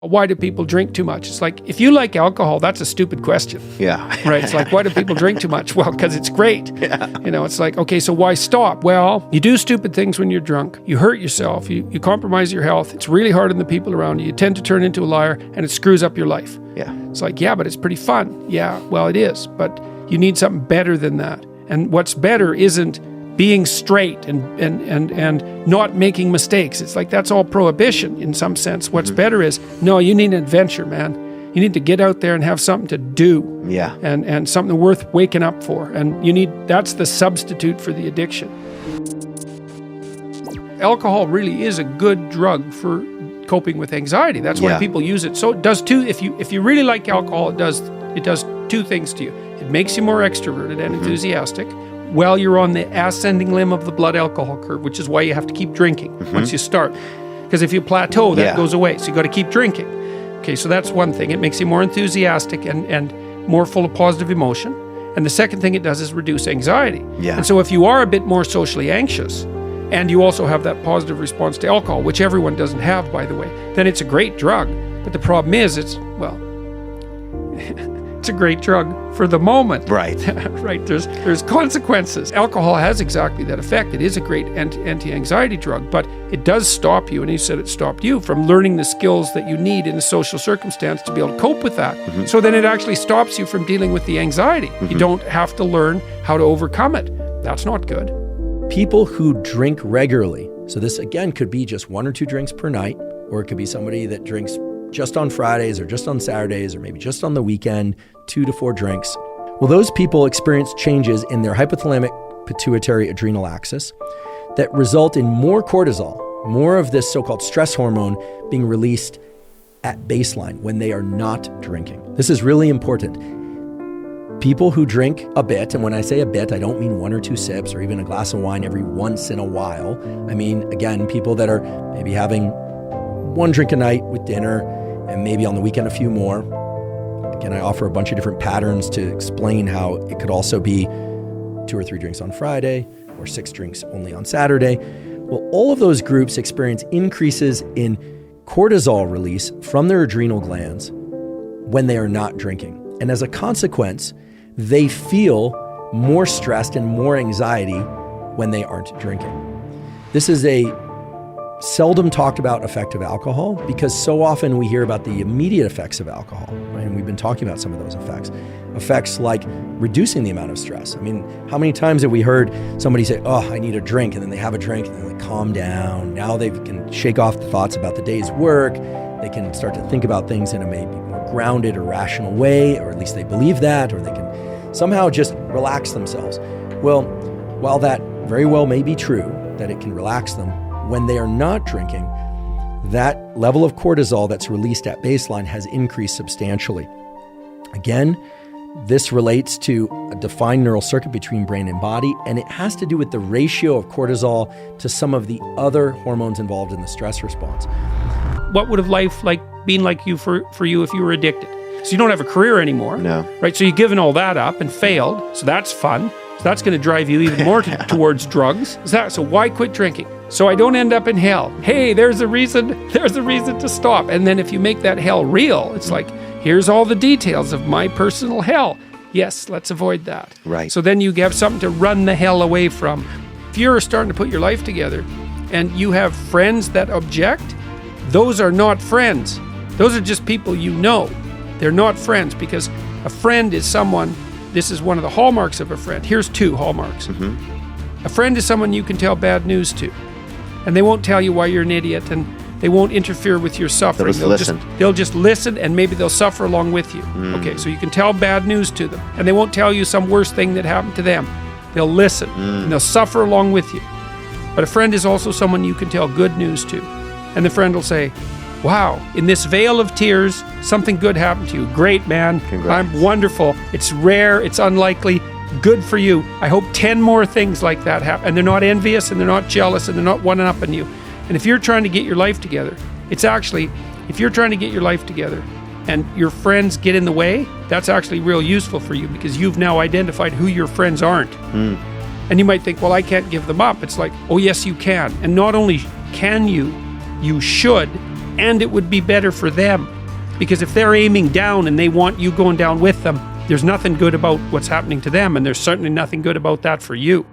Why do people drink too much? It's like, if you like alcohol, that's a stupid question. Yeah. Right? It's like, why do people drink too much? Well, because it's great. Yeah. It's like, okay, so why stop? Well, you do stupid things when you're drunk. You hurt yourself. You compromise your health. It's really hard on the people around you. You tend to turn into a liar, and it screws up your life. Yeah. It's like, yeah, but it's pretty fun. Yeah, well, it is. But you need something better than that. And what's better isn't being straight and not making mistakes. It's like, that's all prohibition in some sense. What's better is, no, you need an adventure, man. You need to get out there and have something to do. Yeah. And something worth waking up for. And that's the substitute for the addiction. Alcohol really is a good drug for coping with anxiety. That's why people use it. So it does two. If you really like alcohol, it does two things to you. It makes you more extroverted and enthusiastic. Well, you're on the ascending limb of the blood alcohol curve, which is why you have to keep drinking once you start. Because if you plateau, that goes away. So you got to keep drinking. Okay, so that's one thing. It makes you more enthusiastic and more full of positive emotion. And the second thing it does is reduce anxiety. Yeah. And so if you are a bit more socially anxious, and you also have that positive response to alcohol, which everyone doesn't have, by the way, then it's a great drug. But the problem is, it's a great drug for the moment. Right. Right. There's consequences. Alcohol has exactly that effect. It is a great anti-anxiety drug, but it does stop you, and you said it stopped you from learning the skills that you need in a social circumstance to be able to cope with that. So then it actually stops you from dealing with the anxiety. You don't have to learn how to overcome it. That's not good. People who drink regularly, so this again could be just 1 or 2 drinks per night, or it could be somebody that drinks just on Fridays or just on Saturdays or maybe just on the weekend, 2 to 4 drinks. Well, those people experience changes in their hypothalamic pituitary adrenal axis that result in more cortisol, more of this so-called stress hormone being released at baseline when they are not drinking. This is really important. People who drink a bit, and when I say a bit, I don't mean 1 or 2 sips or even a glass of wine every once in a while. I mean, again, people that are maybe having 1 drink a night with dinner and maybe on the weekend a few more. Again, I offer a bunch of different patterns to explain how it could also be 2 or 3 drinks on Friday or 6 drinks only on Saturday. Well, all of those groups experience increases in cortisol release from their adrenal glands when they are not drinking. And as a consequence, they feel more stressed and more anxiety when they aren't drinking. This is a seldom talked about effect of alcohol because so often we hear about the immediate effects of alcohol, right? And we've been talking about some of those effects. Effects like reducing the amount of stress. I mean, how many times have we heard somebody say, oh, I need a drink, and then they have a drink and then they calm down. Now they can shake off the thoughts about the day's work. They can start to think about things in a maybe more grounded or rational way, or at least they believe that, or they can somehow just relax themselves. Well, while that very well may be true, that it can relax them, when they are not drinking, that level of cortisol that's released at baseline has increased substantially. Again, this relates to a defined neural circuit between brain and body, and it has to do with the ratio of cortisol to some of the other hormones involved in the stress response. What would have life been like for you if you were addicted? So you don't have a career anymore. No. Right? So you've given all that up and failed. So that's fun. So that's going to drive you even more towards drugs. So why quit drinking? So I don't end up in hell. Hey, there's a reason to stop. And then if you make that hell real, it's like, here's all the details of my personal hell. Yes, let's avoid that. Right. So then you have something to run the hell away from. If you're starting to put your life together and you have friends that object, those are not friends. Those are just people you know. They're not friends, because a friend is someone, this is one of the hallmarks of a friend. Here's 2 hallmarks. A friend is someone you can tell bad news to, and they won't tell you why you're an idiot, and they won't interfere with your suffering. They'll just listen, and maybe they'll suffer along with you. Okay, so you can tell bad news to them, and they won't tell you some worse thing that happened to them. They'll listen, and they'll suffer along with you. But a friend is also someone you can tell good news to, and the friend will say, wow, in this veil of tears, something good happened to you. Great, man. Congrats. I'm wonderful. It's rare. It's unlikely. Good for you. I hope 10 more things like that happen. And they're not envious, and they're not jealous, and they're not one-upping you. And if you're trying to get your life together, if you're trying to get your life together and your friends get in the way, that's actually real useful for you, because you've now identified who your friends aren't. And you might think, well, I can't give them up. It's like, oh, yes, you can. And not only can you should, and it would be better for them. Because if they're aiming down and they want you going down with them, there's nothing good about what's happening to them, and there's certainly nothing good about that for you.